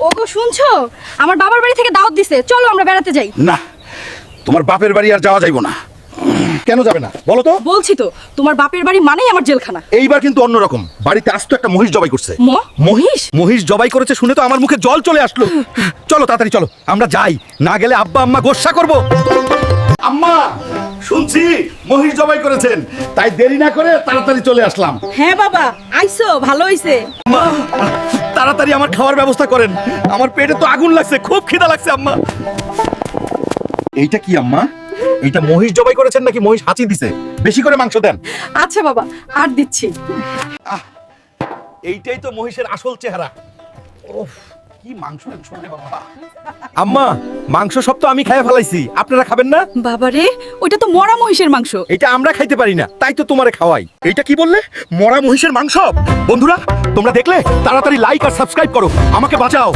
ওগো শুনছো, আমার বাবার বাড়ি থেকে দাওয়াত দিছে, চলো আমরা বেড়াতে যাই। না, তোমার বাপের বাড়ি আর যাওয়া যাইব না। কেন যাবে না বলো তো? বলছি তো, তোমার বাপের বাড়ি মানেই আমার জেলখানা। এইবার কিন্তু অন্যরকম। বাড়িতে আসতো একটা মহিষ জবাই করছে। মহিষ? মহিষ জবাই করেছে শুনে তো আমার মুখে জল চলে আসলো। চলো তাড়াতাড়ি চলো, আমরা যাই, না গেলে আব্বা আম্মা গোসা করব। আম্মা, শুনছি মহিষ জবাই করেছেন, তাই দেরি না করে তাড়াতাড়ি চলে আসলাম। হ্যাঁ বাবা, আইছো, ভালো হইছে। আম্মা, তাড়াতাড়ি আমার খাওয়ার ব্যবস্থা করেন, আমার পেটে তো আগুন লাগছে, খুব খিদা লাগছে আম্মা। এইটা কি আম্মা? এইটা মহিষ জবাই করেছেন নাকি মহিষ হাঁচি দিছে? বেশি করে মাংস দেন। আচ্ছা বাবা, আর দিচ্ছি। এইটাই তো মহিষের আসল চেহারা। ওফ, কি মাংস রে বাবা। আম্মা, মাংস সব তো আমি খেয়ে ফেলাইছি, আপনারা খাবেন না? বাবারে, ওইটা তো মরা মহিষের মাংস। এটা আমরা খাইতে পারি না, তাই তো তোমারে খাওয়াই। এইটা কি বললে? মরা মহিষের মাংস? বন্ধুরা, তোমরা দেখলে? তাড়াতাড়ি লাইক আর সাবস্ক্রাইব করো, আমাকে বাঁচাও।